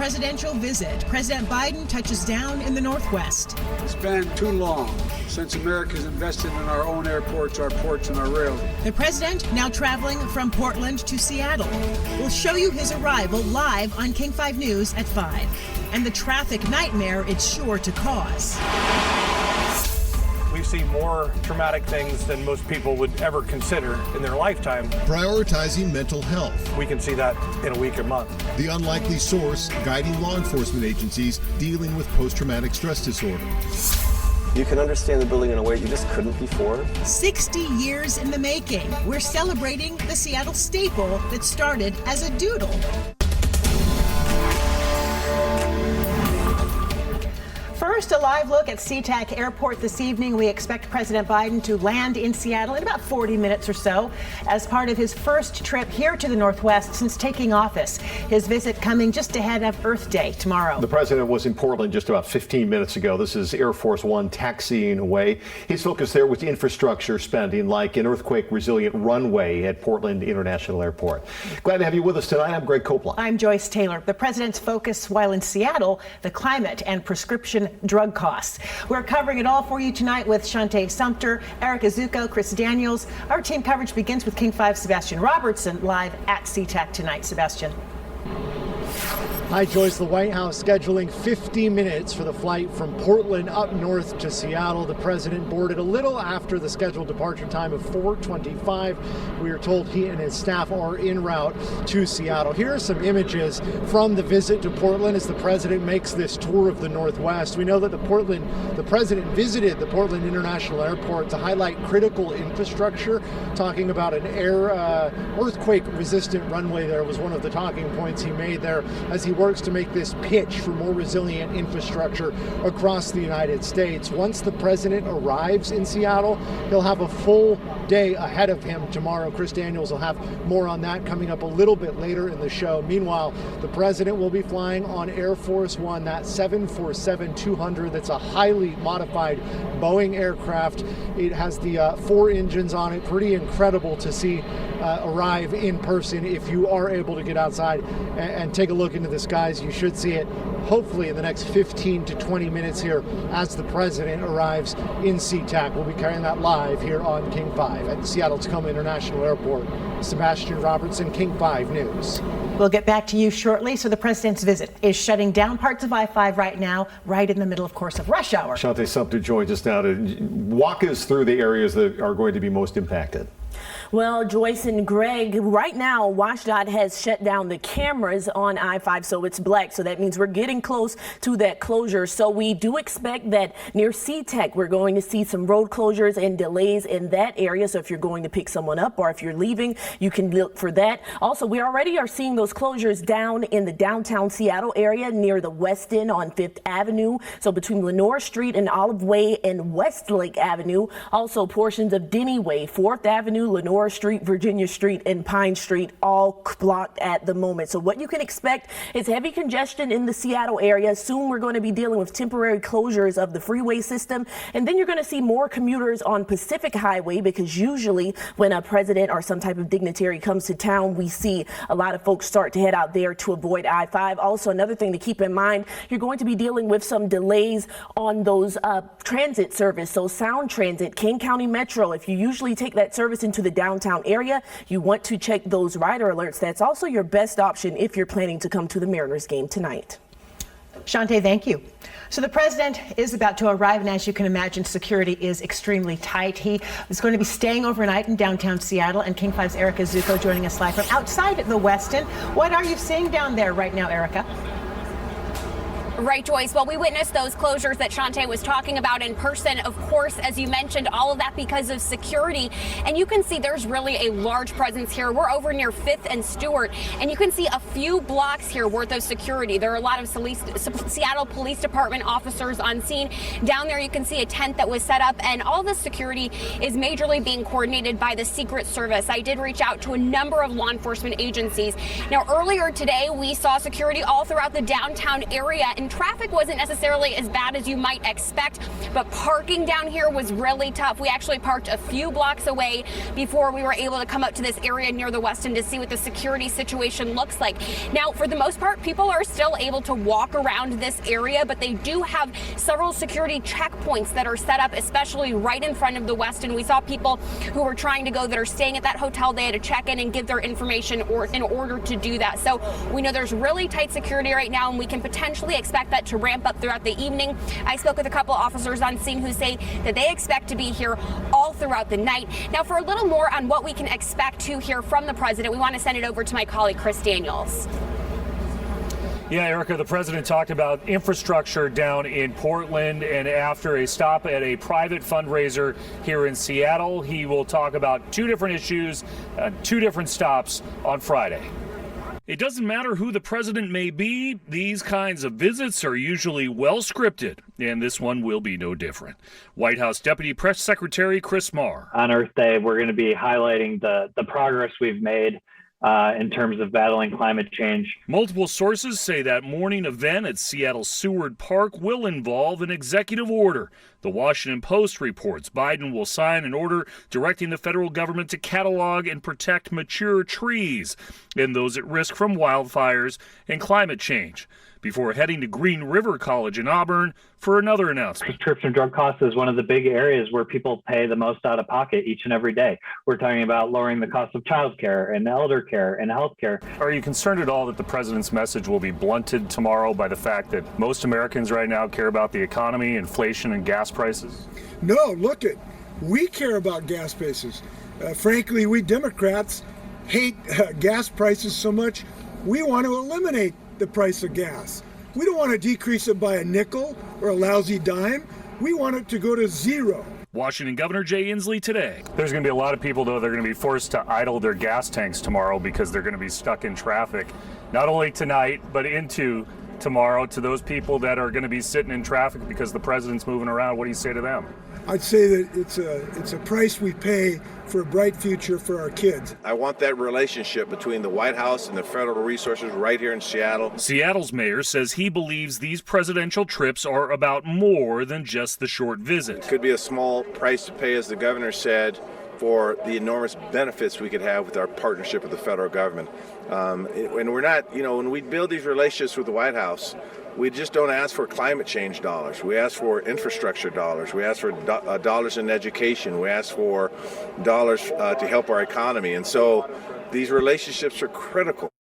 presidential visit. President Biden touches down in the Northwest. It's been too long since America's invested in our own airports, our ports, and our rails. The president now traveling from Portland to Seattle. We'll show you his arrival live on King 5 News at 5. And the traffic nightmare it's sure to cause. We see more traumatic things than most people would ever consider in their lifetime. Prioritizing mental health. We can see that in a week or month. The unlikely source guiding law enforcement agencies dealing with post-traumatic stress disorder. You can understand the building in a way you just couldn't before. 60 years in the making. We're celebrating the Seattle staple that started as a doodle. First, a live look at SeaTac Airport this evening. We expect President Biden to land in Seattle in about 40 minutes or so as part of his first trip here to the Northwest since taking office. His visit coming just ahead of Earth Day tomorrow. The president was in Portland just about 15 minutes ago. This is Air Force One taxiing away. His focus there was infrastructure spending, like an earthquake-resilient runway at Portland International Airport. Glad to have you with us tonight. I'm Greg Copeland. I'm Joyce Taylor. The president's focus while in Seattle, the climate and prescription drug costs. We're covering it all for you tonight with Shante Sumter, Erica Zucco, Chris Daniels. Our team coverage begins with King 5's Sebastian Robertson live at SeaTac tonight. Sebastian. Hi, Joyce. The White House scheduling 50 minutes for the flight from Portland up north to Seattle. The president boarded a little after the scheduled departure time of 4:25. We are told he and his staff are en route to Seattle. Here are some images from the visit to Portland as the president makes this tour of the Northwest. We know that the president visited the Portland International Airport to highlight critical infrastructure, talking about an earthquake-resistant runway there was one of the talking points he made there as he works to make this pitch for more resilient infrastructure across the United States. Once the president arrives in Seattle, he'll have a full day ahead of him tomorrow. Chris Daniels will have more on that coming up a little bit later in the show. Meanwhile, the president will be flying on Air Force One, that 747-200. That's a highly modified Boeing aircraft. It has the 4 engines on it. Pretty incredible to see arrive in person. If you are able to get outside and take a look into the skies, you should see it hopefully in the next 15 to 20 minutes here as the president arrives in SeaTac. We'll be carrying that live here on King 5 at the Seattle-Tacoma International Airport. Sebastian Robertson, King 5 News. We'll get back to you shortly. So the president's visit is shutting down parts of I-5 right now, right in the middle, of course, of rush hour. Shante Sumter joins us now to walk us through the areas that are going to be most impacted. Well, Joyce and Greg, right now, WashDOT has shut down the cameras on I-5, so it's black. So that means we're getting close to that closure. So we do expect that near SeaTac, we're going to see some road closures and delays in that area. So if you're going to pick someone up or if you're leaving, you can look for that. Also, we already are seeing those closures down in the downtown Seattle area near the West End on 5th Avenue. So between Lenore Street and Olive Way and Westlake Avenue. Also portions of Denny Way, 4th Avenue, Lenore Street, Virginia Street, and Pine Street all blocked at the moment. So what you can expect is heavy congestion in the Seattle area. Soon we're going to be dealing with temporary closures of the freeway system. And then you're going to see more commuters on Pacific Highway, because usually when a president or some type of dignitary comes to town, we see a lot of folks start to head out there to avoid I-5. Also, another thing to keep in mind, you're going to be dealing with some delays on those transit service. So Sound Transit, King County Metro, if you usually take that service into the downtown area, you want to check those rider alerts. That's also your best option if you're planning to come to the Mariners game tonight. Shante, thank you. So the president is about to arrive, and as you can imagine, security is extremely tight. He is going to be staying overnight in downtown Seattle, and King 5's Erica Zucco joining us live from outside the West End. What are you seeing down there right now, Erica? Right, Joyce. Well, we witnessed those closures that Shante was talking about in person. Of course, as you mentioned, all of that because of security. And you can see there's really a large presence here. We're over near 5th and Stewart, and you can see a few blocks here worth of security. There are a lot of Seattle Police Department officers on scene. Down there, you can see a tent that was set up, and all the security is majorly being coordinated by the Secret Service. I did reach out to a number of law enforcement agencies. Now, earlier today, we saw security all throughout the downtown area. In and traffic wasn't necessarily as bad as you might expect, but parking down here was really tough. We actually parked a few blocks away before we were able to come up to this area near the Westin to see what the security situation looks like. Now, for the most part, people are still able to walk around this area, but they do have several security checkpoints that are set up, especially right in front of the Westin. We saw people who were trying to go that are staying at that hotel. They had to check in and give their information in order to do that. So we know there's really tight security right now, and we can potentially expect that to ramp up throughout the evening. I spoke with a couple officers on scene who say that they expect to be here all throughout the night. Now, for a little more on what we can expect to hear from the president, we want to send it over to my colleague, Chris Daniels. Yeah, Erica, the president talked about infrastructure down in Portland, and after a stop at a private fundraiser here in Seattle, he will talk about two different issues, two different stops on Friday. It doesn't matter who the president may be, these kinds of visits are usually well scripted, and this one will be no different. White House Deputy Press Secretary Chris Marr. On Earth Day, we're going to be highlighting the progress we've made in terms of battling climate change. Multiple sources say that morning event at Seattle's Seward Park will involve an executive order. The Washington Post reports Biden will sign an order directing the federal government to catalog and protect mature trees and those at risk from wildfires and climate change, before heading to Green River College in Auburn for another announcement. Prescription drug costs is one of the big areas where people pay the most out of pocket each and every day. We're talking about lowering the cost of child care and elder care and health care. Are you concerned at all that the president's message will be blunted tomorrow by the fact that most Americans right now care about the economy, inflation, and gas prices? No, look it. We care about gas prices. Frankly, we Democrats hate gas prices so much, we want to eliminate the price of gas. We don't want to decrease it by a nickel or a lousy dime. We want it to go to zero. Washington Governor Jay Inslee today. There's going to be a lot of people, though, that are going to be forced to idle their gas tanks tomorrow because they're going to be stuck in traffic, not only tonight, but into tomorrow. To those people that are going to be sitting in traffic because the president's moving around, what do you say to them? I'd say that it's a price we pay for a bright future for our kids. I want that relationship between the White House and the federal resources right here in Seattle. Seattle's mayor says he believes these presidential trips are about more than just the short visit. It could be a small price to pay, as the governor said, for the enormous benefits we could have with our partnership with the federal government. And we're not, when we build these relationships with the White House, we just don't ask for climate change dollars. We ask for infrastructure dollars. We ask for dollars in education. We ask for dollars to help our economy. And so these relationships are critical.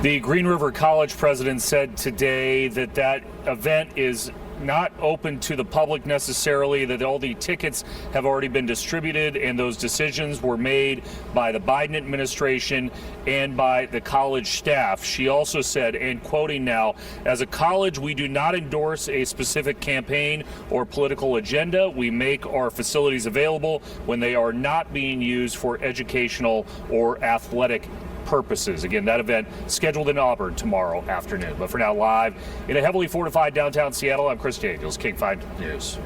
The Green River College president said today that that event is not open to the public necessarily, that all the tickets have already been distributed, and those decisions were made by the Biden administration and by the college staff. She also said, and quoting now, "As a college, we do not endorse a specific campaign or political agenda. We make our facilities available when they are not being used for educational or athletic purposes." Again, that event scheduled in Auburn tomorrow afternoon. But for now, live in a heavily fortified downtown Seattle, I'm Chris Daniels, King 5 News.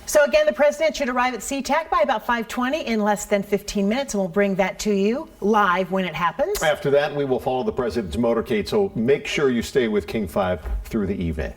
So again, the president should arrive at SeaTac by about 5:20 in less than 15 minutes, and we'll bring that to you live when it happens. After that, we will follow the president's motorcade, so make sure you stay with King 5 through the evening.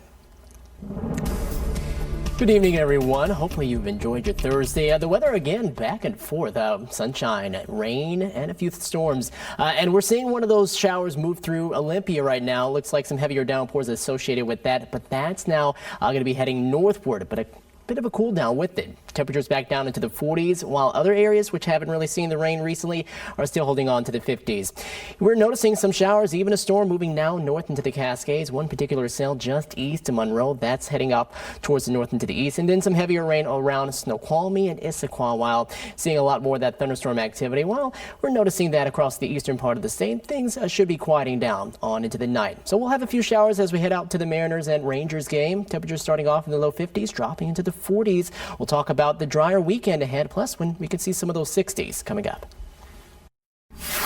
Good evening, everyone. Hopefully you've enjoyed your Thursday. The weather again back and forth. Sunshine, rain, and a few storms. And we're seeing one of those showers move through Olympia right now. Looks like some heavier downpours associated with that. But that's now going to be heading northward. But a bit of a cool down with it. Temperatures back down into the 40s, while other areas which haven't really seen the rain recently are still holding on to the 50s. We're noticing some showers, even a storm moving now north into the Cascades. One particular cell just east of Monroe, that's heading up towards the north into the east. And then some heavier rain around Snoqualmie and Issaquah, while seeing a lot more of that thunderstorm activity. While we're noticing that across the eastern part of the state, things should be quieting down on into the night. So we'll have a few showers as we head out to the Mariners and Rangers game. Temperatures starting off in the low 50s, dropping into the 40s. We'll talk about the drier weekend ahead, plus when we could see some of those 60s coming up.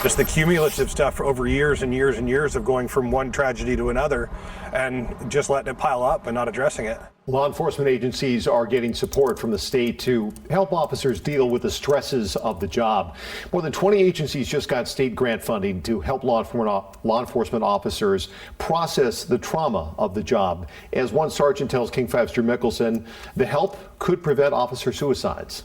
Just the cumulative stuff over years and years and years of going from one tragedy to another and just letting it pile up and not addressing it. Law enforcement agencies are getting support from the state to help officers deal with the stresses of the job. More than 20 agencies just got state grant funding to help law enforcement officers process the trauma of the job. As one sergeant tells King 5's Drew Mickelson, the help could prevent officer suicides.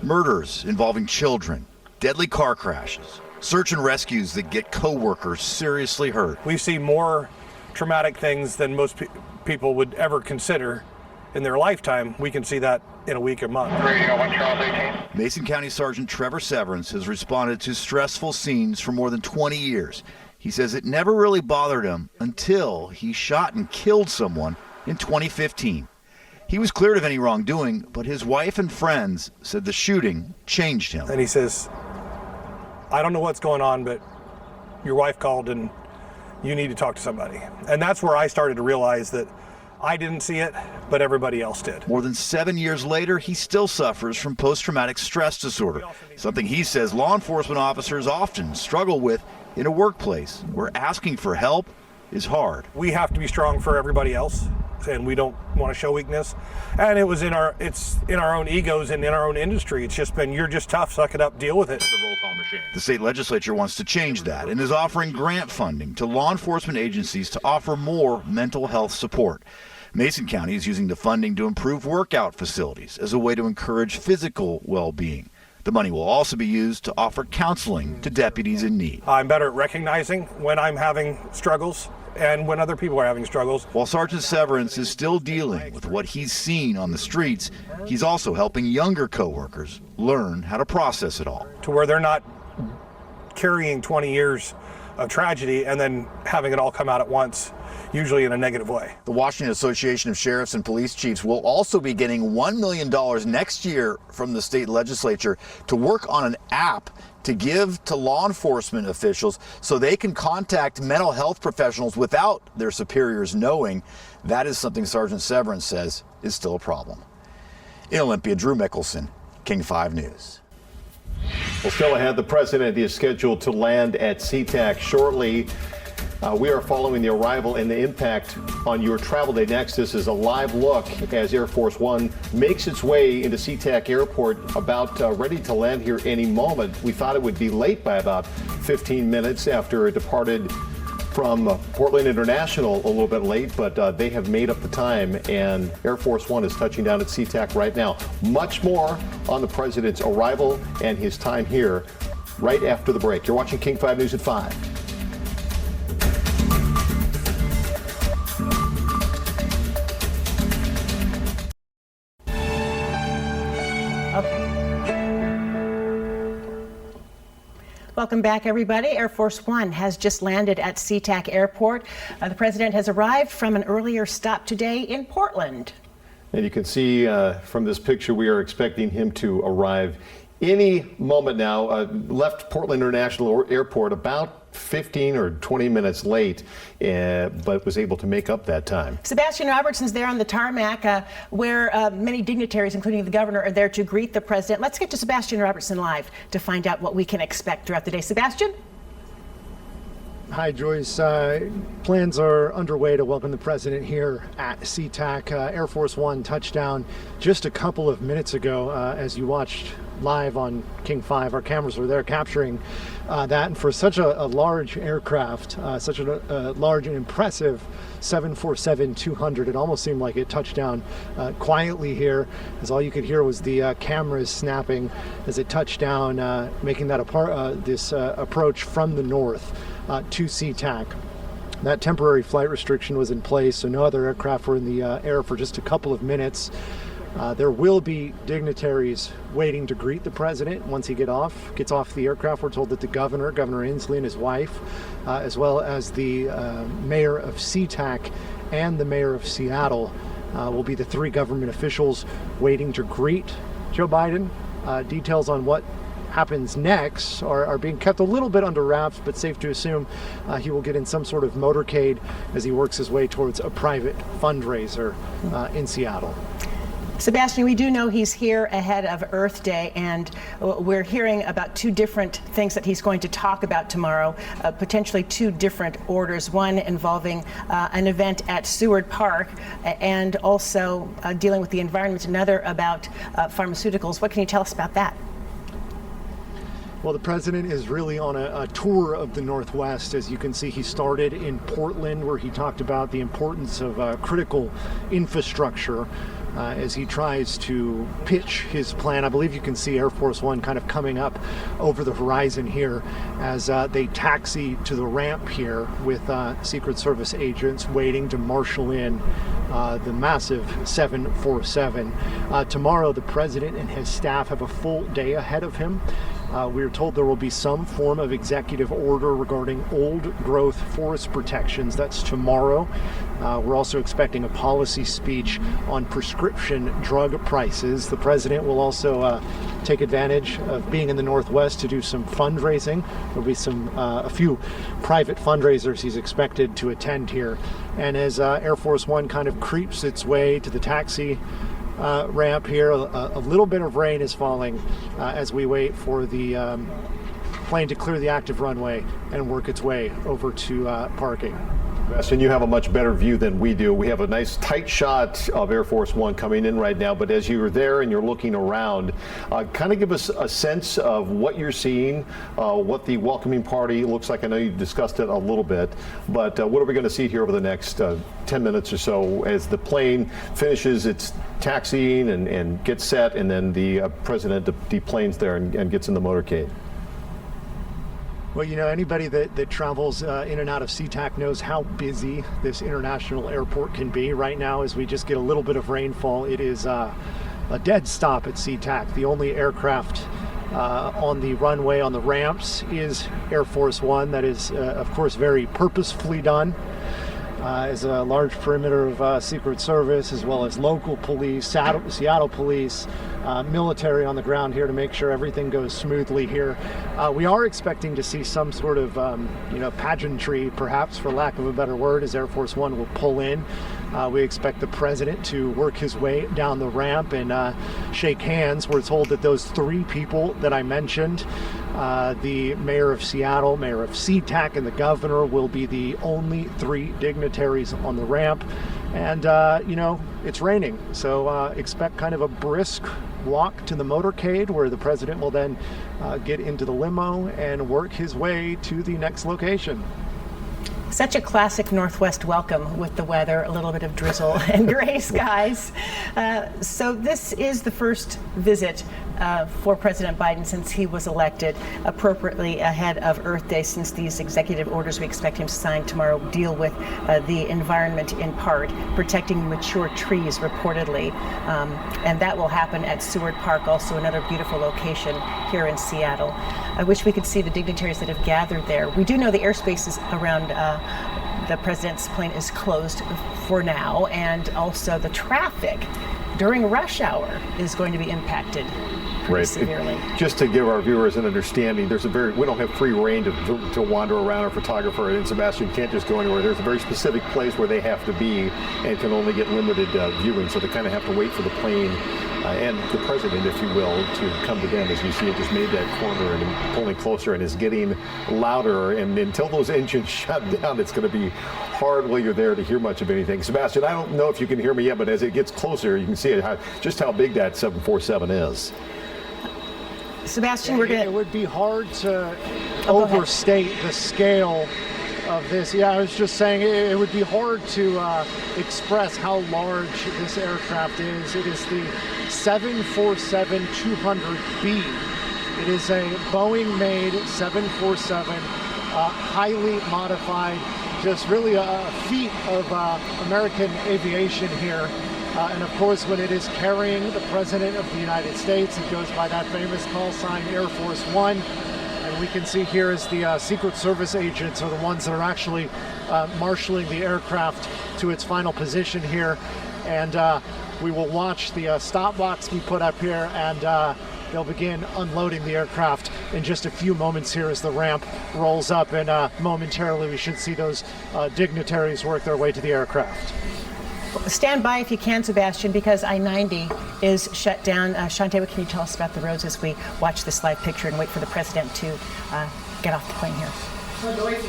Murders involving children, deadly car crashes, search and rescues that get co-workers seriously hurt. We see more traumatic things than most people would ever consider in their lifetime. We can see that in a week or month. Mason County Sergeant Trevor Severance has responded to stressful scenes for more than 20 years. He says it never really bothered him until he shot and killed someone in 2015. He was cleared of any wrongdoing, but his wife and friends said the shooting changed him. And he says, I don't know what's going on, but your wife called and you need to talk to somebody. And that's where I started to realize that I didn't see it, but everybody else did. More than 7 years later, he still suffers from post-traumatic stress disorder, something he says law enforcement officers often struggle with in a workplace where asking for help is hard. We have to be strong for everybody else, and we don't want to show weakness. And it's in our own egos and in our own industry. It's just been, you're just tough, suck it up, deal with it. The state legislature wants to change that and is offering grant funding to law enforcement agencies to offer more mental health support. Mason County is using the funding to improve workout facilities as a way to encourage physical well-being. The money will also be used to offer counseling to deputies in need. I'm better at recognizing when I'm having struggles and when other people are having struggles. While Sergeant Severance is still dealing with what he's seen on the streets, he's also helping younger coworkers learn how to process it all. To where they're not carrying 20 years of tragedy and then having it all come out at once, usually in a negative way. The Washington Association of Sheriffs and Police Chiefs will also be getting $1 million next year from the state legislature to work on an app to give to law enforcement officials so they can contact mental health professionals without their superiors knowing. That is something Sergeant Severance says is still a problem. In Olympia, Drew Mickelson, King 5 News. Well, still ahead, the president is scheduled to land at SeaTac shortly. We are following the arrival and the impact on your travel day next. This is a live look as Air Force One makes its way into SeaTac Airport, about ready to land here any moment. We thought it would be late by about 15 minutes after it departed from Portland International a little bit late, but they have made up the time, and Air Force One is touching down at SeaTac right now. Much more on the president's arrival and his time here right after the break. You're watching King 5 News at 5. Welcome back, everybody. Air Force One has just landed at SeaTac Airport. The president has arrived from an earlier stop today in Portland. And you can see from this picture, we are expecting him to arrive any moment now. Left Portland International Airport about 15 or 20 minutes late, but was able to make up that time. Sebastian Robertson's there on the tarmac where many dignitaries, including the governor, are there to greet the president. Let's get to Sebastian Robertson live to find out what we can expect throughout the day. Sebastian? Hi, Joyce. Plans are underway to welcome the president here at SeaTac. Air Force One touchdown just a couple of minutes ago. As you watched live on King 5, our cameras were there capturing that. And for such a large aircraft, such a large and impressive 747-200, it almost seemed like it touched down quietly here, as all you could hear was the cameras snapping as it touched down, making that approach from the north to SeaTac. That temporary flight restriction was in place, so no other aircraft were in the air for just a couple of minutes. There will be dignitaries waiting to greet the president once he gets off the aircraft. We're told that the Governor Inslee and his wife, as well as the mayor of SeaTac and the mayor of Seattle, will be the three government officials waiting to greet Joe Biden. Details on what happens next are being kept a little bit under wraps, but safe to assume he will get in some sort of motorcade as he works his way towards a private fundraiser in Seattle. Sebastian, we do know he's here ahead of Earth Day, and we're hearing about two different things that he's going to talk about tomorrow, potentially two different orders, one involving an event at Seward Park and also dealing with the environment, another about pharmaceuticals. What can you tell us about that? Well, the president is really on a tour of the Northwest. As you can see, he started in Portland, where he talked about the importance of critical infrastructure as he tries to pitch his plan. I believe you can see Air Force One kind of coming up over the horizon here as they taxi to the ramp here with Secret Service agents waiting to marshal in the massive 747. Tomorrow, the president and his staff have a full day ahead of him. We are told there will be some form of executive order regarding old growth forest protections. That's tomorrow. We're also expecting a policy speech on prescription drug prices. The president will also take advantage of being in the Northwest to do some fundraising. There'll be a few private fundraisers he's expected to attend here. And as Air Force One kind of creeps its way to the taxi ramp here, a little bit of rain is falling as we wait for the plane to clear the active runway and work its way over to parking. Sebastian, you have a much better view than we do. We have a nice tight shot of Air Force One coming in right now, but as you're there and you're looking around, kind of give us a sense of what you're seeing, what the welcoming party looks like. I know you discussed it a little bit, but what are we going to see here over the next 10 minutes or so as the plane finishes its taxiing and gets set, and then the president deplanes there and gets in the motorcade? Well, you know, anybody that travels in and out of SeaTac knows how busy this international airport can be. Right now, as we just get a little bit of rainfall, it is a dead stop at SeaTac. The only aircraft on the runway, on the ramps, is Air Force One. That is, of course, very purposefully done. As a large perimeter of Secret Service, as well as local police, Seattle police, military on the ground here to make sure everything goes smoothly here. We are expecting to see some sort of, pageantry, perhaps, for lack of a better word, as Air Force One will pull in. We expect the president to work his way down the ramp and shake hands. We're told that those three people that I mentioned, the mayor of Seattle, mayor of SeaTac, and the governor, will be the only three dignitaries on the ramp. And, it's raining, so expect kind of a brisk walk to the motorcade, where the president will then get into the limo and work his way to the next location. Such a classic Northwest welcome with the weather, a little bit of drizzle and gray skies. So this is the first visit for President Biden since he was elected, appropriately ahead of Earth Day, since these executive orders we expect him to sign tomorrow deal with the environment in part, protecting mature trees reportedly. And that will happen at Seward Park, also another beautiful location here in Seattle. I wish we could see the dignitaries that have gathered there. We do know the airspace is around the president's plane is closed for now, and also the traffic during rush hour is going to be impacted pretty severely. Just to give our viewers an understanding, we don't have free reign to wander around. Our photographer and Sebastian can't just go anywhere. There's a very specific place where they have to be and can only get limited viewing, so they kind of have to wait for the plane and the president, if you will, to come to them. As you see, it just made that corner and pulling closer and is getting louder. And until those engines shut down, it's going to be hard while you're there to hear much of anything. Sebastian, I don't know if you can hear me yet, but as it gets closer, you can see just how big that 747 is. Sebastian, it would be hard to overstate the scale of this. Yeah, I was just saying it would be hard to express how large this aircraft is. It is the 747-200B. It is a Boeing-made 747, highly modified, just really a feat of American aviation here. And of course, when it is carrying the President of the United States, it goes by that famous call sign Air Force One. And we can see here as the Secret Service agents are the ones that are actually marshaling the aircraft to its final position here. And we will watch the stop box be put up here, and they'll begin unloading the aircraft in just a few moments here as the ramp rolls up. And momentarily, we should see those dignitaries work their way to the aircraft. Stand by if you can, Sebastian, because I-90 is shut down. Shante, what can you tell us about the roads as we watch this live picture and wait for the president to get off the plane here?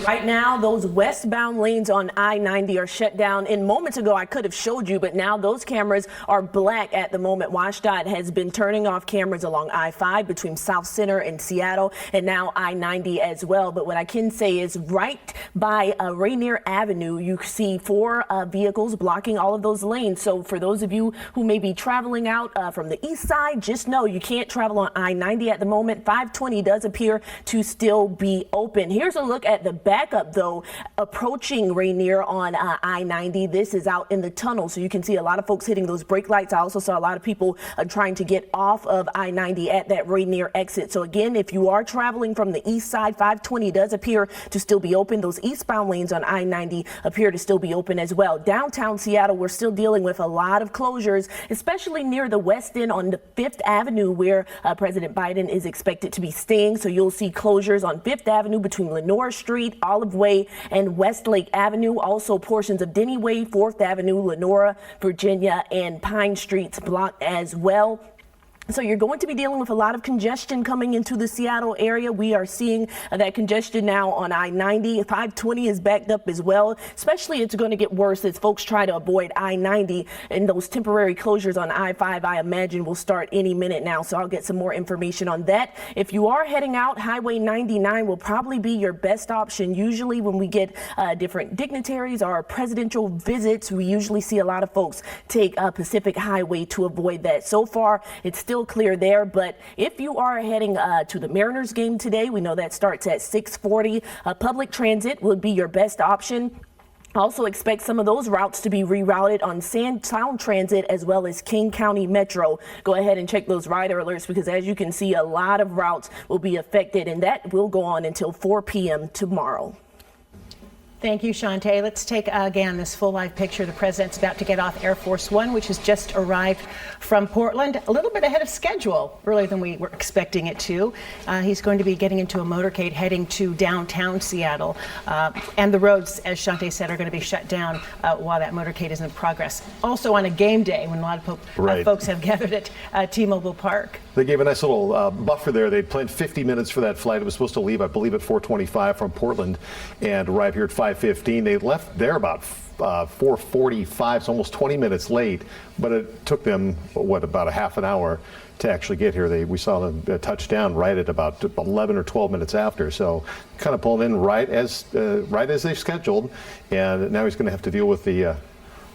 Right now, those westbound lanes on I-90 are shut down. And moments ago, I could have showed you, but now those cameras are black at the moment. WashDOT has been turning off cameras along I-5 between South Center and Seattle, and now I-90 as well. But what I can say is right by Rainier Avenue, you see 4 vehicles blocking all of those lanes. So for those of you who may be traveling out from the east side, just know you can't travel on I-90 at the moment. 520 does appear to still be open. Here's a look at the backup, though, approaching Rainier on I-90. This is out in the tunnel, so you can see a lot of folks hitting those brake lights. I also saw a lot of people trying to get off of I-90 at that Rainier exit. So again, if you are traveling from the east side, 520 does appear to still be open. Those eastbound lanes on I-90 appear to still be open as well. Downtown Seattle, we're still dealing with a lot of closures, especially near the west end on the 5th Avenue, where President Biden is expected to be staying. So you'll see closures on 5th Avenue between Lenore Street, Olive Way, and Westlake Avenue. Also portions of Denny Way, 4th Avenue, Lenora, Virginia, and Pine Streets blocked as well. So you're going to be dealing with a lot of congestion coming into the Seattle area. We are seeing that congestion now on I-90. 520 is backed up as well. Especially it's going to get worse as folks try to avoid I-90, and those temporary closures on I-5, I imagine, will start any minute now. So I'll get some more information on that. If you are heading out, Highway 99 will probably be your best option. Usually when we get different dignitaries or presidential visits, we usually see a lot of folks take Pacific Highway to avoid that. So far, it's still clear there, but if you are heading to the Mariners game today, we know that starts at 6:40. Public transit would be your best option. Also expect some of those routes to be rerouted on Sound Transit as well as King County Metro. Go ahead and check those rider alerts because as you can see, a lot of routes will be affected, and that will go on until 4 p.m. tomorrow. Thank you, Shante. Let's take again this full live picture. The president's about to get off Air Force One, which has just arrived from Portland, a little bit ahead of schedule, earlier than we were expecting it to. He's going to be getting into a motorcade heading to downtown Seattle. And the roads, as Shante said, are going to be shut down while that motorcade is in progress. Also on a game day when a lot of folks have gathered at T-Mobile Park. They gave a nice little buffer there. They planned 50 minutes for that flight. It was supposed to leave, I believe, at 4:25 from Portland and arrive here at 5:15. They left there about 4:45, so almost 20 minutes late. But it took them, about a half an hour to actually get here. We saw them touch down right at about 11 or 12 minutes after. So kind of pulled in right as they scheduled. And now he's going to have to deal with the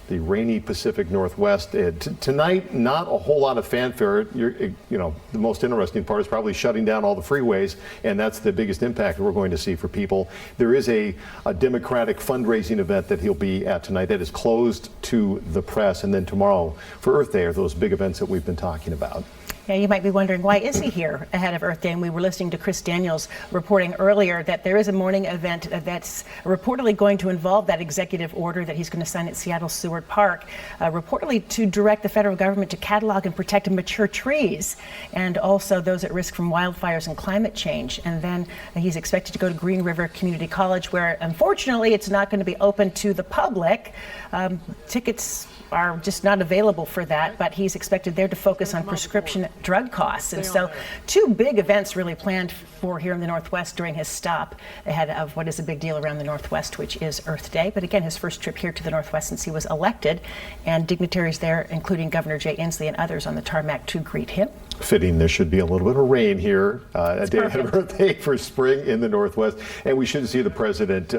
rainy Pacific Northwest. Tonight, not a whole lot of fanfare. The most interesting part is probably shutting down all the freeways, and that's the biggest impact we're going to see for people. There is a Democratic fundraising event that he'll be at tonight that is closed to the press, and then tomorrow for Earth Day are those big events that we've been talking about. Yeah, you might be wondering, why is he here ahead of Earth Day? And we were listening to Chris Daniels reporting earlier that there is a morning event that's reportedly going to involve that executive order that he's going to sign at Seattle Seward Park, reportedly to direct the federal government to catalog and protect mature trees and also those at risk from wildfires and climate change. And then he's expected to go to Green River Community College, where unfortunately it's not going to be open to the public. Tickets are just not available for that, but he's expected there to focus on prescription drug costs. And so 2 big events really planned for here in the Northwest during his stop ahead of what is a big deal around the Northwest, which is Earth Day. But again, his first trip here to the Northwest since he was elected, and dignitaries there, including Governor Jay Inslee and others on the tarmac to greet him. Fitting, there should be a little bit of rain here a day ahead of Earth Day for spring in the Northwest. And we should see the president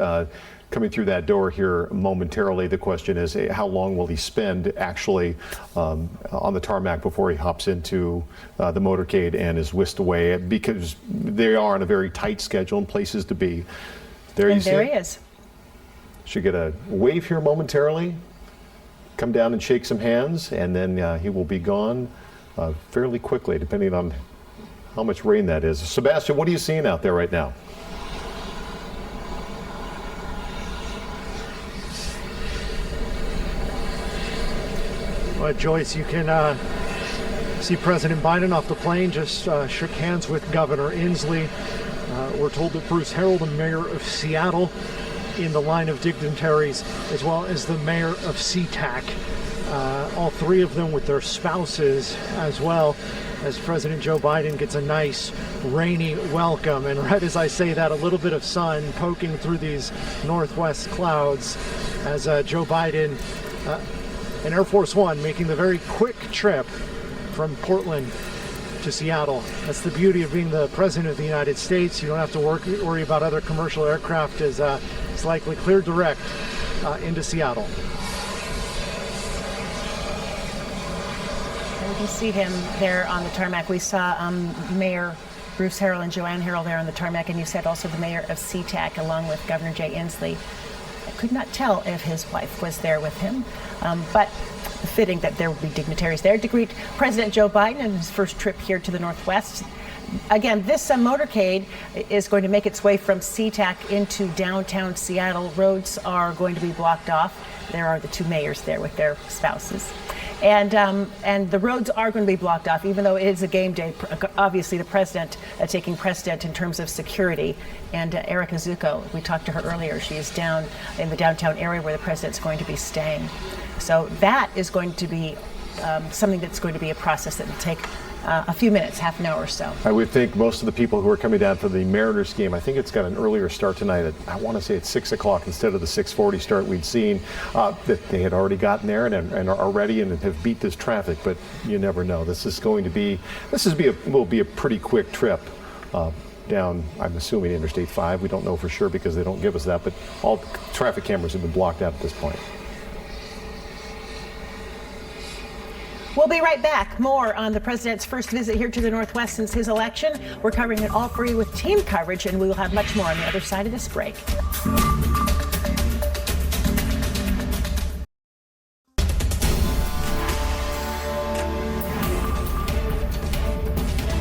coming through that door here momentarily. The question is, how long will he spend actually on the tarmac before he hops into the motorcade and is whisked away? Because they are on a very tight schedule and places to be. There he is. Should get a wave here momentarily, come down and shake some hands, and then he will be gone fairly quickly, depending on how much rain that is. Sebastian, what are you seeing out there right now? Well, Joyce, you can see President Biden off the plane, just shook hands with Governor Inslee. We're told that Bruce Harrell, the mayor of Seattle, in the line of dignitaries, as well as the mayor of SeaTac. all three of them with their spouses as well, as President Joe Biden gets a nice rainy welcome. And right as I say that, a little bit of sun poking through these northwest clouds as Joe Biden and Air Force One making the very quick trip from Portland to Seattle. That's the beauty of being the President of the United States. You don't have to worry about other commercial aircraft as it's likely cleared direct into Seattle. You can see him there on the tarmac. We saw Mayor Bruce Harrell and Joanne Harrell there on the tarmac, and you said also the mayor of SeaTac along with Governor Jay Inslee. I could not tell if his wife was there with him, but fitting that there would be dignitaries there to greet President Joe Biden in his first trip here to the Northwest. Again, this motorcade is going to make its way from SeaTac into downtown Seattle. Roads are going to be blocked off. There are the two mayors there with their spouses. And the roads are going to be blocked off, even though it is a game day. Obviously, the president taking precedent in terms of security. And Erica Zucco, we talked to her earlier. She is down in the downtown area where the president's going to be staying. So that is going to be something that's going to be a process that will take a few minutes, half an hour or so. I would think most of the people who are coming down for the Mariners game, I think it's got an earlier start tonight. I want to say it's 6 o'clock instead of the 6:40 start we'd seen. That they had already gotten there and are ready and have beat this traffic. But you never know. Will be a pretty quick trip down, I'm assuming, Interstate 5. We don't know for sure because they don't give us that. But all traffic cameras have been blocked out at this point. We'll be right back. More on the president's first visit here to the Northwest since his election. We're covering it all for you with team coverage, and we will have much more on the other side of this break.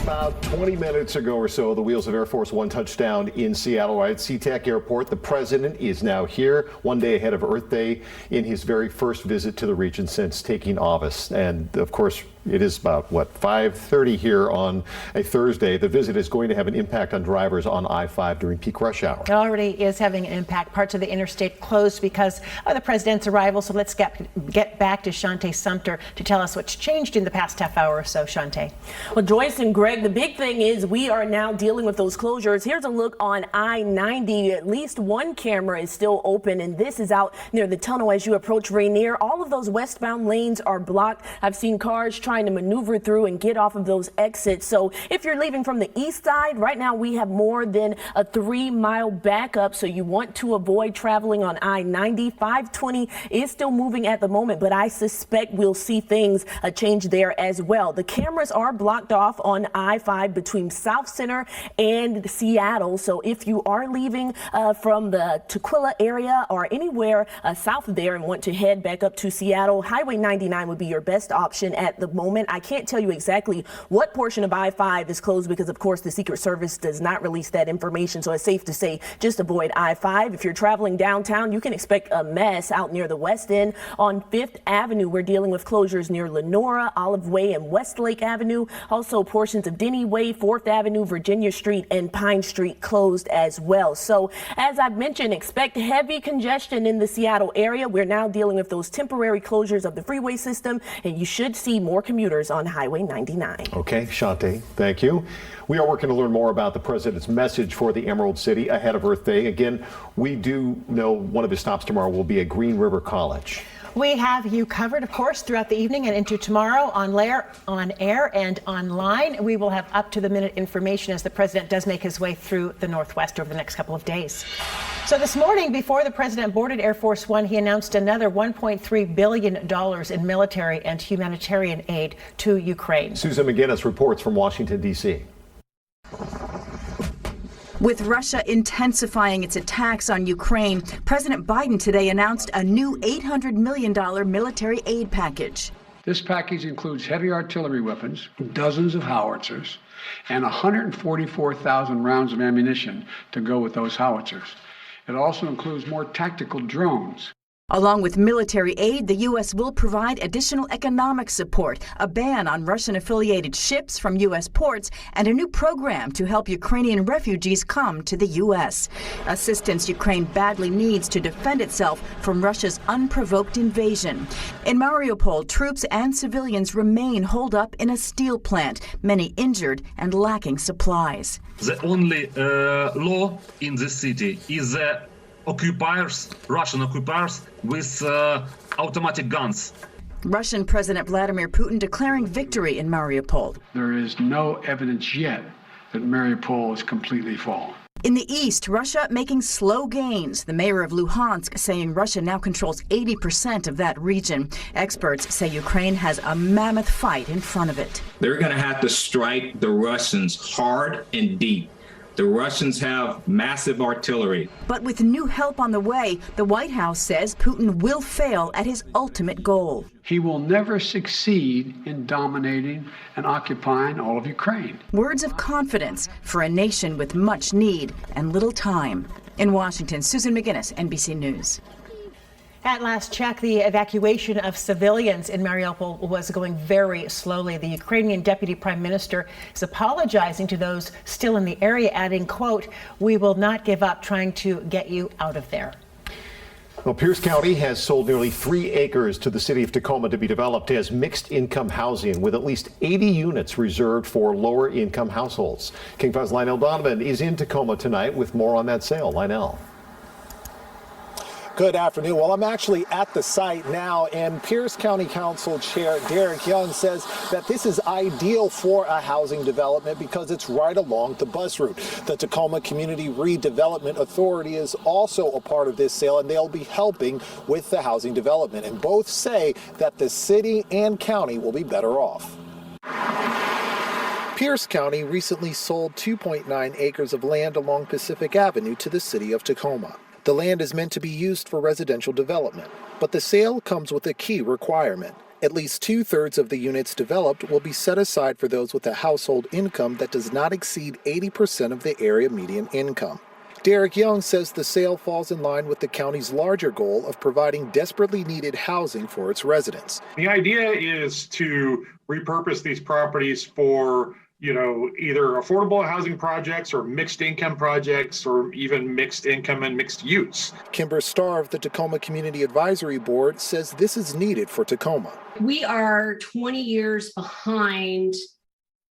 About 20 minutes ago or so, the wheels of Air Force One touched down in Seattle at SeaTac Airport. The president is now here, one day ahead of Earth Day, in his very first visit to the region since taking office. And of course, it is about, 5:30 here on a Thursday. The visit is going to have an impact on drivers on I-5 during peak rush hour. It already is having an impact. Parts of the interstate closed because of the president's arrival. So let's get back to Shante Sumter to tell us what's changed in the past half hour or so. Shante. Well, Joyce and Greg, the big thing is we are now dealing with those closures. Here's a look on I-90. At least one camera is still open, and this is out near the tunnel as you approach Rainier. All of those westbound lanes are blocked. I've seen cars trying to maneuver through and get off of those exits. So if you're leaving from the east side, right now we have more than a 3-mile backup. So you want to avoid traveling on I-90. 520 is still moving at the moment, but I suspect we'll see things change there as well. The cameras are blocked off on I-5 between South Center and Seattle. So if you are leaving from the Tukwila area or anywhere south of there and want to head back up to Seattle, Highway 99 would be your best option at the moment. I can't tell you exactly what portion of I-5 is closed because, of course, the Secret Service does not release that information. So it's safe to say just avoid I-5. If you're traveling downtown, you can expect a mess out near the west end on 5th Avenue. We're dealing with closures near Lenora, Olive Way, and Westlake Avenue. Also, portions of Denny Way, 4th Avenue, Virginia Street, and Pine Street closed as well. So as I've mentioned, expect heavy congestion in the Seattle area. We're now dealing with those temporary closures of the freeway system, and you should see more commuters on Highway 99. Okay, Shante, thank you. We are working to learn more about the president's message for the Emerald City ahead of Earth Day. Again, we do know one of his stops tomorrow will be at Green River College. We have you covered, of course, throughout the evening and into tomorrow on air and online. We will have up-to-the-minute information as the president does make his way through the Northwest over the next couple of days. So this morning, before the president boarded Air Force One, he announced another $1.3 billion in military and humanitarian aid to Ukraine. Susan McGinnis reports from Washington, D.C. With Russia intensifying its attacks on Ukraine, President Biden today announced a new $800 million military aid package. This package includes heavy artillery weapons, dozens of howitzers, and 144,000 rounds of ammunition to go with those howitzers. It also includes more tactical drones. Along with military aid, the U.S. will provide additional economic support, a ban on Russian-affiliated ships from U.S. ports, and a new program to help Ukrainian refugees come to the U.S. Assistance Ukraine badly needs to defend itself from Russia's unprovoked invasion. In Mariupol, troops and civilians remain holed up in a steel plant, many injured and lacking supplies. The only law in this city is the Russian occupiers with automatic guns. Russian President Vladimir Putin declaring victory in Mariupol. There is no evidence yet that Mariupol is completely fallen. In the east, Russia making slow gains. The mayor of Luhansk saying Russia now controls 80% of that region. Experts say Ukraine has a mammoth fight in front of it. They're going to have to strike the Russians hard and deep. The Russians have massive artillery. But with new help on the way, the White House says Putin will fail at his ultimate goal. He will never succeed in dominating and occupying all of Ukraine. Words of confidence for a nation with much need and little time. In Washington, Susan McGinnis, NBC News. At last check, the evacuation of civilians in Mariupol was going very slowly. The Ukrainian deputy prime minister is apologizing to those still in the area, adding, quote, "We will not give up trying to get you out of there." Well, Pierce County has sold nearly 3 acres to the city of Tacoma to be developed as mixed income housing, with at least 80 units reserved for lower income households. King 5's Lionel Donovan is in Tacoma tonight with more on that sale. Lionel. Good afternoon. Well, I'm actually at the site now, and Pierce County Council Chair Derek Young says that this is ideal for a housing development because it's right along the bus route. The Tacoma Community Redevelopment Authority is also a part of this sale, and they'll be helping with the housing development. And both say that the city and county will be better off. Pierce County recently sold 2.9 acres of land along Pacific Avenue to the city of Tacoma. The land is meant to be used for residential development, but the sale comes with a key requirement. At least 2/3 of the units developed will be set aside for those with a household income that does not exceed 80% of the area median income. Derek Young says the sale falls in line with the county's larger goal of providing desperately needed housing for its residents. The idea is to repurpose these properties for either affordable housing projects or mixed income projects or even mixed income and mixed use. Kimber Starr of the Tacoma Community Advisory Board says this is needed for Tacoma. We are 20 years behind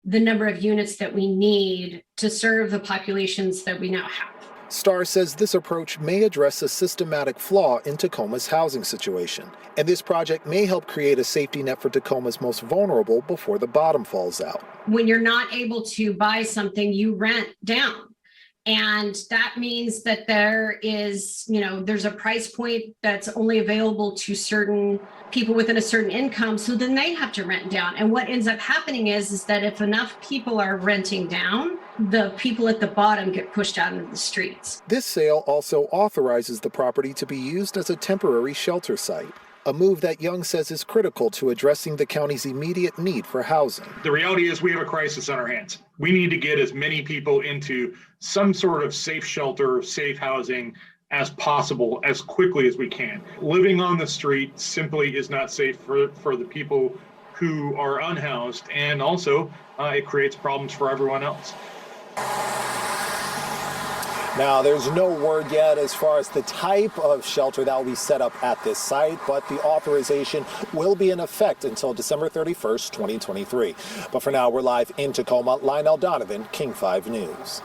the number of units that we need to serve the populations that we now have. Starr says this approach may address a systematic flaw in Tacoma's housing situation, and this project may help create a safety net for Tacoma's most vulnerable before the bottom falls out. When you're not able to buy something, you rent down. And that means that there is, there's a price point that's only available to certain people within a certain income. So then they have to rent down. And what ends up happening is that if enough people are renting down, the people at the bottom get pushed out into the streets. This sale also authorizes the property to be used as a temporary shelter site, a move that Young says is critical to addressing the county's immediate need for housing. The reality is we have a crisis on our hands. We need to get as many people into some sort of safe shelter, safe housing as possible, as quickly as we can. Living on the street simply is not safe for the people who are unhoused, and also it creates problems for everyone else. Now, there's no word yet as far as the type of shelter that will be set up at this site, but the authorization will be in effect until December 31st, 2023. But for now, we're live in Tacoma. Lionel Donovan, King 5 News.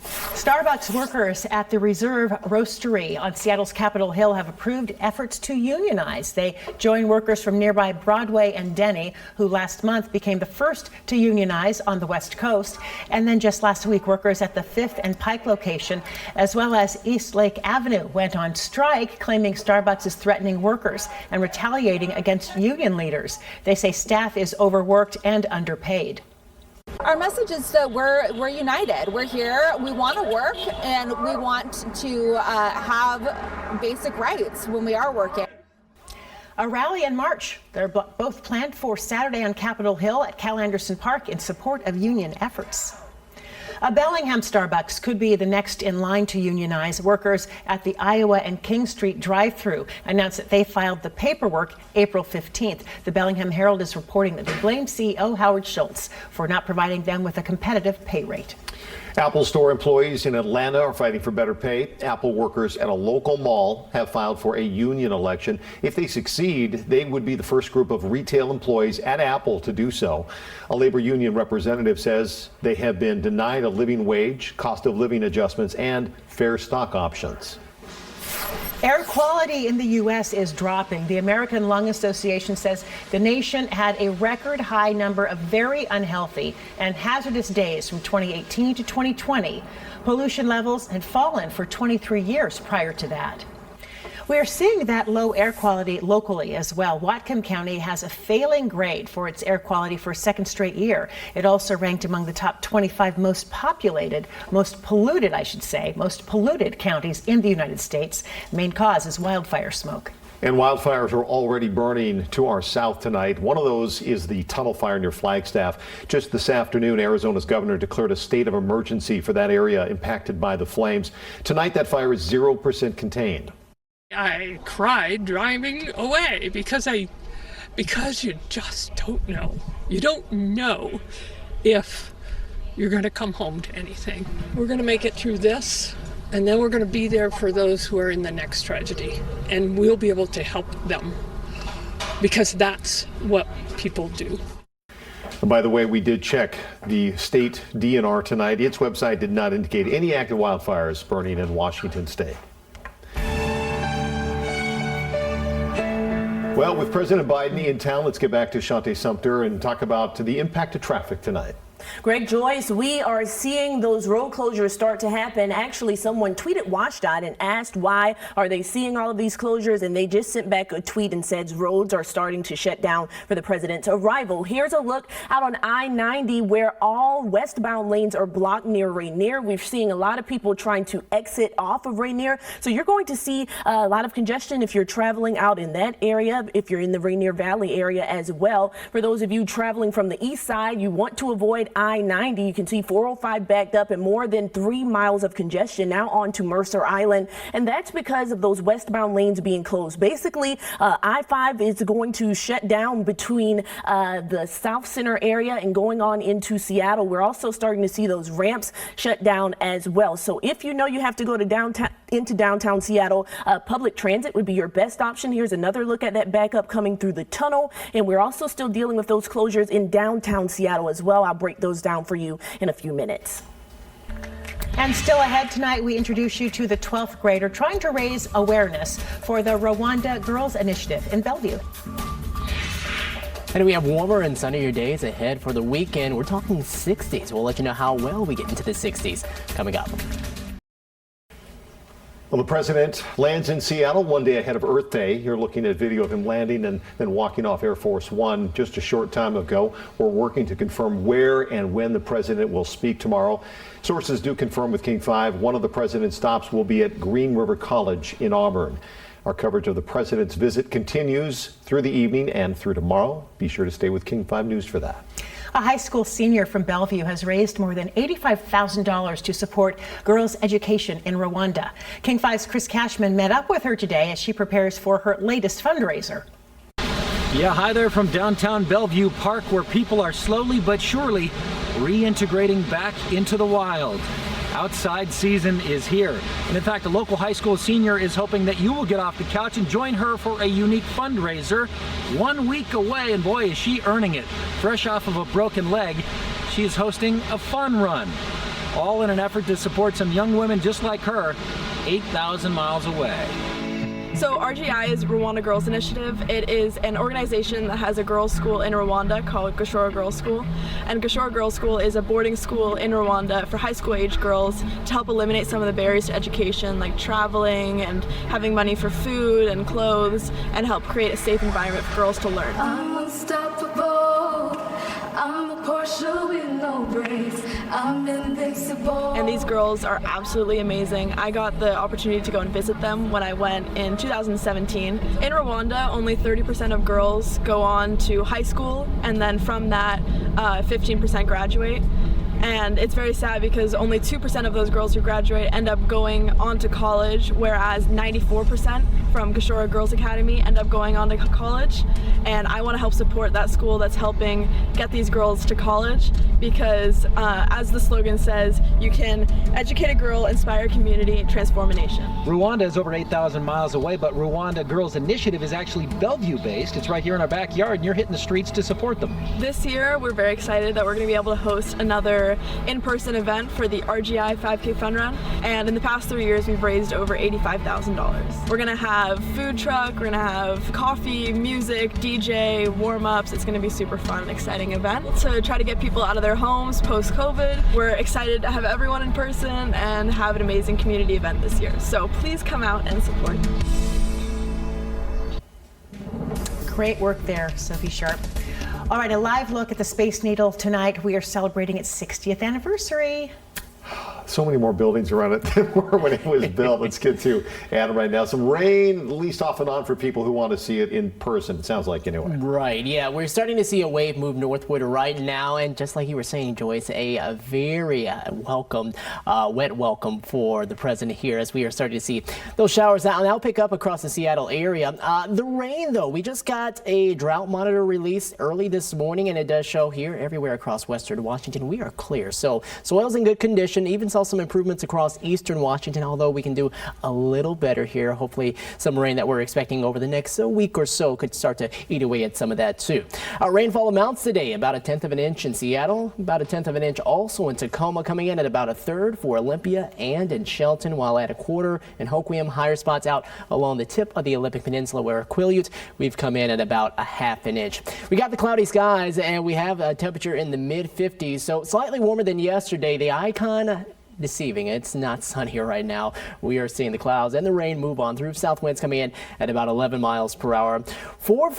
Starbucks workers at the Reserve Roastery on Seattle's Capitol Hill have approved efforts to unionize. They join workers from nearby Broadway and Denny, who last month became the first to unionize on the West Coast. And then just last week, workers at the 5th and Pike location, as well as East Lake Avenue, went on strike, claiming Starbucks is threatening workers and retaliating against union leaders. They say staff is overworked and underpaid. Our message is that we're united. We're here. We want to work, and we want to have basic rights when we are working. A rally and march, they're both planned for Saturday on Capitol Hill at Cal Anderson Park in support of union efforts. A Bellingham Starbucks could be the next in line to unionize. Workers at the Iowa and King Street drive-thru announced that they filed the paperwork April 15th. The Bellingham Herald is reporting that they blame CEO Howard Schultz for not providing them with a competitive pay rate. Apple Store employees in Atlanta are fighting for better pay. Apple workers at a local mall have filed for a union election. If they succeed, they would be the first group of retail employees at Apple to do so. A labor union representative says they have been denied a living wage, cost of living adjustments, and fair stock options. Air quality in the U.S. is dropping. The American Lung Association says the nation had a record high number of very unhealthy and hazardous days from 2018 to 2020. Pollution levels had fallen for 23 years prior to that. We are seeing that low air quality locally as well. Whatcom County has a failing grade for its air quality for a second straight year. It also ranked among the top 25 most polluted counties in the United States. Main cause is wildfire smoke. And wildfires are already burning to our south tonight. One of those is the tunnel fire near Flagstaff. Just this afternoon, Arizona's governor declared a state of emergency for that area impacted by the flames. Tonight, that fire is 0% contained. I cried driving away because you just don't know. You don't know if you're going to come home to anything. We're going to make it through this, and then we're going to be there for those who are in the next tragedy, and we'll be able to help them because that's what people do. And by the way, we did check the state DNR tonight. Its website did not indicate any active wildfires burning in Washington state. Well, with President Biden in town, let's get back to Shante Sumter and talk about the impact of traffic tonight. Greg, Joyce, we are seeing those road closures start to happen. Actually, someone tweeted WashDOT and asked why are they seeing all of these closures, and they just sent back a tweet and said roads are starting to shut down for the president's arrival. Here's a look out on I-90 where all westbound lanes are blocked near Rainier. We're seeing a lot of people trying to exit off of Rainier. So you're going to see a lot of congestion if you're traveling out in that area, if you're in the Rainier Valley area as well. For those of you traveling from the east side, you want to avoid I-90. You can see 405 backed up and more than 3 miles of congestion now on to Mercer Island. And that's because of those westbound lanes being closed. Basically, I-5 is going to shut down between the South Center area and going on into Seattle. We're also starting to see those ramps shut down as well. So if you know you have to go to downtown Seattle, public transit would be your best option. Here's another look at that backup coming through the tunnel. And we're also still dealing with those closures in downtown Seattle as well. I'll break those down for you in a few minutes. And still ahead tonight, we introduce you to the 12th grader trying to raise awareness for the Rwanda Girls Initiative in Bellevue. And we have warmer and sunnier days ahead for the weekend. We're talking 60s. We'll let you know how well we get into the 60s coming up. Well, the president lands in Seattle one day ahead of Earth Day. You're looking at video of him landing and then walking off Air Force One just a short time ago. We're working to confirm where and when the president will speak tomorrow. Sources do confirm with King 5 one of the president's stops will be at Green River College in Auburn. Our coverage of the president's visit continues through the evening and through tomorrow. Be sure to stay with King 5 News for that. A high school senior from Bellevue has raised more than $85,000 to support girls' education in Rwanda. King 5's Chris Cashman met up with her today as she prepares for her latest fundraiser. Yeah, hi there from downtown Bellevue Park, where people are slowly but surely reintegrating back into the wild. Outside season is here. And in fact, a local high school senior is hoping that you will get off the couch and join her for a unique fundraiser 1 week away. And boy, is she earning it. Fresh off of a broken leg, she is hosting a fun run, all in an effort to support some young women just like her, 8,000 miles away. So RGI is Rwanda Girls Initiative. It is an organization that has a girls' school in Rwanda called Gashora Girls School. And Gashora Girls School is a boarding school in Rwanda for high school age girls to help eliminate some of the barriers to education, like traveling and having money for food and clothes, and help create a safe environment for girls to learn. I'm unstoppable. I'm a Porsche with no brakes. I'm invincible. And these girls are absolutely amazing. I got the opportunity to go and visit them when I went in 2017. In Rwanda, only 30% of girls go on to high school, and then from that, 15% graduate. And it's very sad because only 2% of those girls who graduate end up going on to college, whereas 94% from Gashora Girls Academy end up going on to college. And I want to help support that school that's helping get these girls to college because, as the slogan says, you can educate a girl, inspire a community, transform a nation. Rwanda is over 8,000 miles away, but Rwanda Girls Initiative is actually Bellevue-based. It's right here in our backyard, and you're hitting the streets to support them. This year, we're very excited that we're going to be able to host another in-person event for the RGI 5K Fun Run. And in the past 3 years, we've raised over $85,000. We're going to have food truck, we're going to have coffee, music, DJ, warm-ups. It's going to be super fun and exciting event to try to get people out of their homes post-COVID. We're excited to have everyone in person and have an amazing community event this year. So please come out and support. Great work there, Sophie Sharp. All right, a live look at the Space Needle tonight. We are celebrating its 60th anniversary. So many more buildings around it than were when it was built. Let's get to Adam right now. Some rain, at least off and on, for people who want to see it in person. It sounds like, anyway. Right, yeah. We're starting to see a wave move northward right now. And just like you were saying, Joyce, a very welcome, wet welcome for the president here as we are starting to see those showers now pick up across the Seattle area. The rain, though, we just got a drought monitor release early this morning, and it does show here everywhere across western Washington we are clear. So soil's in good condition. Even saw some improvements across eastern Washington, although we can do a little better here. Hopefully some rain that we're expecting over the next week or so could start to eat away at some of that too. Rainfall amounts today about 1/10 of an inch in Seattle, about 1/10 of an inch also in Tacoma, coming in at about 1/3 for Olympia and in Shelton, while at 1/4 in Hoquiam. Higher spots out along the tip of the Olympic Peninsula where Quileute we've come in at about 1/2 an inch. We got the cloudy skies and we have a temperature in the mid-50s, so slightly warmer than yesterday. The icon deceiving. It's not sunny right now. We are seeing the clouds and the rain move on through. South winds coming in at about 11 miles per hour. For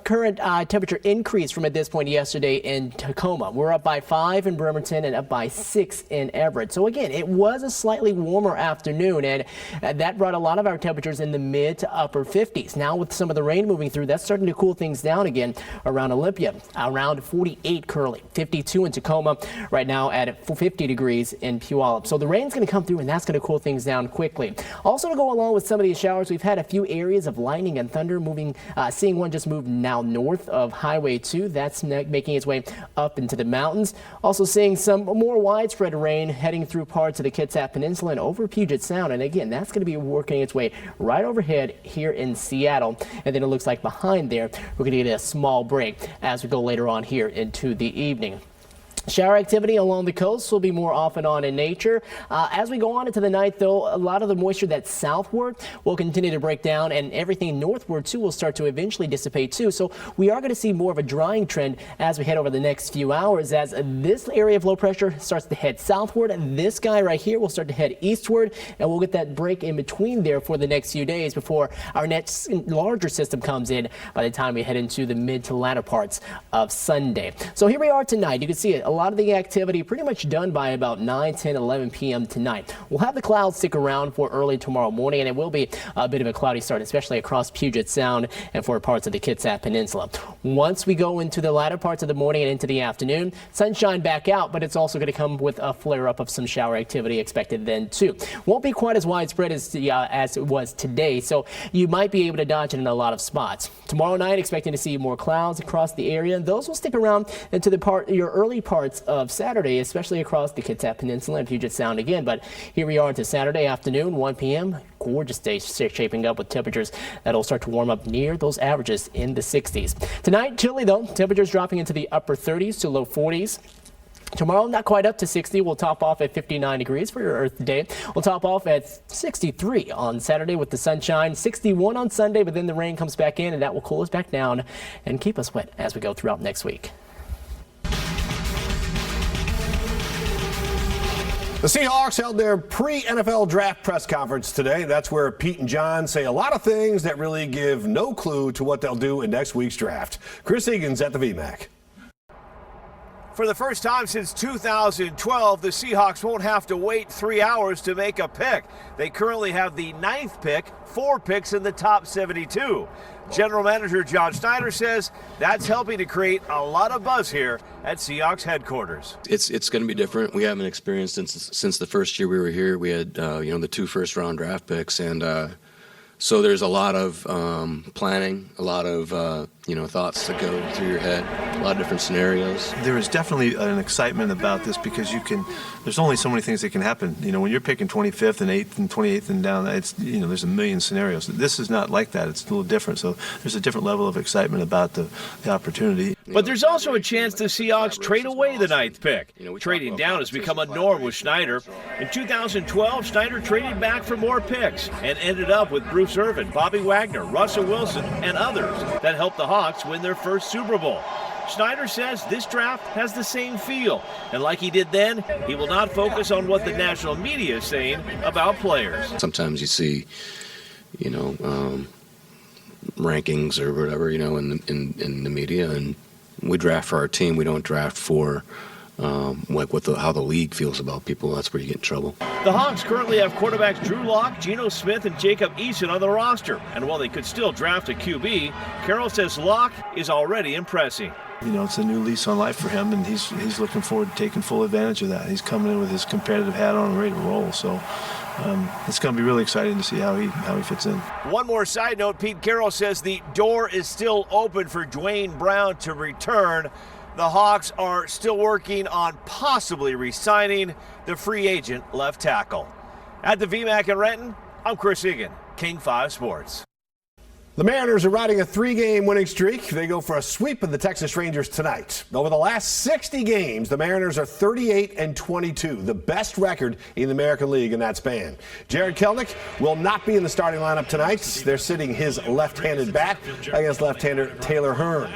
current temperature increase from at this point yesterday in Tacoma. We're up by 5 in Bremerton and up by 6 in Everett. So again, it was a slightly warmer afternoon, and that brought a lot of our temperatures in the mid to upper 50s. Now with some of the rain moving through, that's starting to cool things down again around Olympia. Around 48 currently, 52 in Tacoma, right now at 50 degrees in Puyallup. So the rain's going to come through, and that's going to cool things down quickly. Also, to go along with some of these showers, we've had a few areas of lightning and thunder moving, seeing one just move now north of Highway 2. That's making its way up into the mountains. Also seeing some more widespread rain heading through parts of the Kitsap Peninsula and over Puget Sound. And again, that's going to be working its way right overhead here in Seattle. And then it looks like behind there, we're going to get a small break as we go later on here into the evening. Shower activity along the coast will be more off and on in nature. As we go on into the night, though, a lot of the moisture that's southward will continue to break down, and everything northward, too, will start to eventually dissipate, too. So we are going to see more of a drying trend as we head over the next few hours, as this area of low pressure starts to head southward. This guy right here will start to head eastward, and we'll get that break in between there for the next few days before our next larger system comes in by the time we head into the mid to latter parts of Sunday. So here we are tonight. You can see it. A lot of the activity pretty much done by about 9, 10, 11 p.m. tonight. We'll have the clouds stick around for early tomorrow morning, and it will be a bit of a cloudy start, especially across Puget Sound and for parts of the Kitsap Peninsula. Once we go into the latter parts of the morning and into the afternoon, sunshine back out, but it's also going to come with a flare-up of some shower activity expected then, too. Won't be quite as widespread as it was today, so you might be able to dodge it in a lot of spots. Tomorrow night, expecting to see more clouds across the area. Those will stick around into your early parts of Saturday, especially across the Kitsap Peninsula and Puget Sound again. But here we are into Saturday afternoon, 1 p.m. Gorgeous day shaping up with temperatures that'll start to warm up near those averages in the 60s. Tonight, chilly though, temperatures dropping into the upper 30s to low 40s. Tomorrow, not quite up to 60. We'll top off at 59 degrees for your Earth Day. We'll top off at 63 on Saturday with the sunshine, 61 on Sunday, but then the rain comes back in and that will cool us back down and keep us wet as we go throughout next week. The Seahawks held their pre-NFL draft press conference today. That's where Pete and John say a lot of things that really give no clue to what they'll do in next week's draft. Chris Egan's at the VMAC. For the first time since 2012, the Seahawks won't have to wait 3 hours to make a pick. They currently have the 9th pick, 4 picks in the top 72. General Manager John Schneider says that's helping to create a lot of buzz here at Seahawks headquarters. It's going to be different. We haven't experienced since the first year we were here. We had the 2 first-round draft picks, and so there's a lot of planning, a lot of thoughts that go through your head, a lot of different scenarios. There is definitely an excitement about this because there's only so many things that can happen. When you're picking 25th and 8th and 28th and down, there's a million scenarios. This is not like that. It's a little different. So there's a different level of excitement about the opportunity. But there's also a chance the Seahawks trade away the 9th pick. Trading down has become a norm with Schneider. In 2012, Schneider traded back for more picks and ended up with Bruce Irvin, Bobby Wagner, Russell Wilson, and others that helped the Hawks win their first Super Bowl. Schneider says this draft has the same feel, and like he did then, he will not focus on what the national media is saying about players. Sometimes you see, rankings or whatever, in the media, and we draft for our team. We don't draft for how the league feels about people. That's where you get in trouble. The Hawks currently have quarterbacks Drew Lock, Geno Smith, and Jacob Eason on the roster. And while they could still draft a QB, Carroll says Lock is already impressing. It's a new lease on life for him, and he's looking forward to taking full advantage of that. He's coming in with his competitive hat on and ready to roll. So it's going to be really exciting to see how he fits in. One more side note, Pete Carroll says the door is still open for Dwayne Brown to return. The Hawks are still working on possibly re-signing the free agent left tackle. At the VMAC in Renton, I'm Chris Egan, King 5 Sports. The Mariners are riding a 3-game winning streak. They go for a sweep of the Texas Rangers tonight. Over the last 60 games, the Mariners are 38-22, the best record in the American League in that span. Jared Kelenic will not be in the starting lineup tonight. They're sitting his left-handed bat against left-hander Taylor Hearn.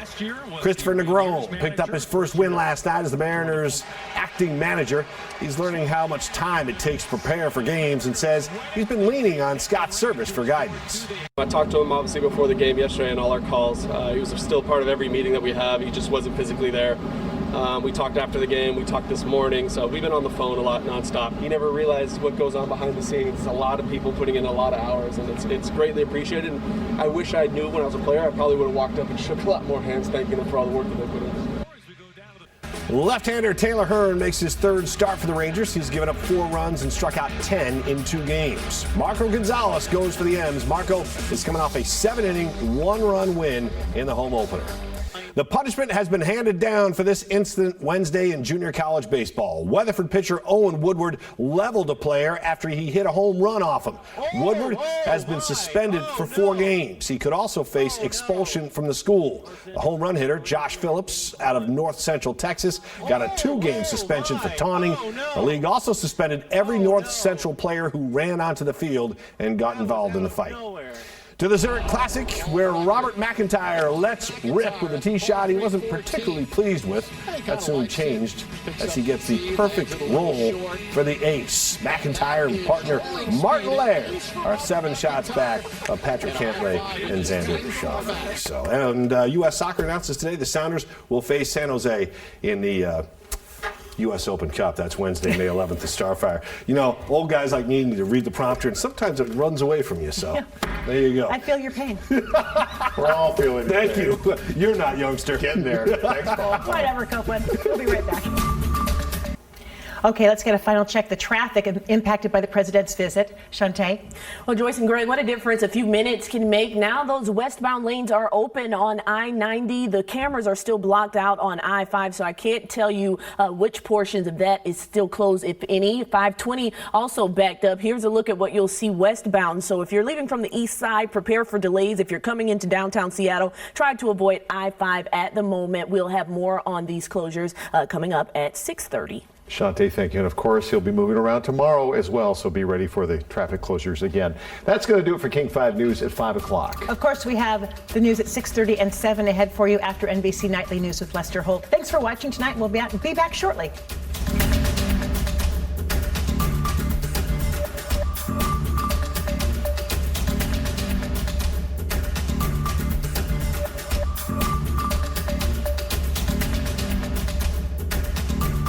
Christopher Negron picked up his first win last night as the Mariners' acting manager. He's learning how much time it takes to prepare for games and says he's been leaning on Scott Service for guidance. I talked to him obviously before the game yesterday and all our calls. He was still part of every meeting that we have. He just wasn't physically there. We talked after the game. We talked this morning. So we've been on the phone a lot nonstop. He never realized what goes on behind the scenes. A lot of people putting in a lot of hours, and it's greatly appreciated. And I wish I knew when I was a player. I probably would have walked up and shook a lot more hands thanking them for all the work that they put in. Left-hander Taylor Hearn makes his third start for the Rangers. He's given up 4 runs and struck out 10 in 2 games. Marco Gonzalez goes for the M's. Marco is coming off a 7-inning, 1-run win in the home opener. The punishment has been handed down for this incident Wednesday in junior college baseball. Weatherford pitcher Owen Woodward leveled a player after he hit a home run off him. Woodward has been suspended for 4 games. He could also face expulsion from the school. The home run hitter, Josh Phillips, out of North Central Texas, got a 2-game suspension for taunting. The league also suspended every North Central player who ran onto the field and got involved in the fight. To the Zurich Classic, where Robert McIntyre lets rip with a tee shot he wasn't particularly pleased with. That soon changed as he gets the perfect roll for the ace. McIntyre and partner Martin Laird are 7 shots back of Patrick Cantlay and Xander Schauffele. U.S. Soccer announces today the Sounders will face San Jose in the U.S. Open Cup. That's Wednesday, May 11th at Starfire. Old guys like me need to read the prompter, and sometimes it runs away from you, so there you go. I feel your pain. We're all feeling it. Thank you. You're not, youngster. Getting there. Thanks, Paul. Whatever, Copeland. We'll be right back. Okay, let's get a final check. The traffic impacted by the president's visit. Shantae? Well, Joyce and Greg, what a difference a few minutes can make. Now those westbound lanes are open on I-90. The cameras are still blocked out on I-5, so I can't tell you which portions of that is still closed, if any. 520 also backed up. Here's a look at what you'll see westbound. So if you're leaving from the east side, prepare for delays. If you're coming into downtown Seattle, try to avoid I-5 at the moment. We'll have more on these closures coming up at 6:30. Shantae, thank you. And of course, he'll be moving around tomorrow as well, so be ready for the traffic closures again. That's going to do it for King 5 News at 5 o'clock. Of course, we have the news at 6:30 and 7 ahead for you after NBC Nightly News with Lester Holt. Thanks for watching tonight. We'll be back shortly.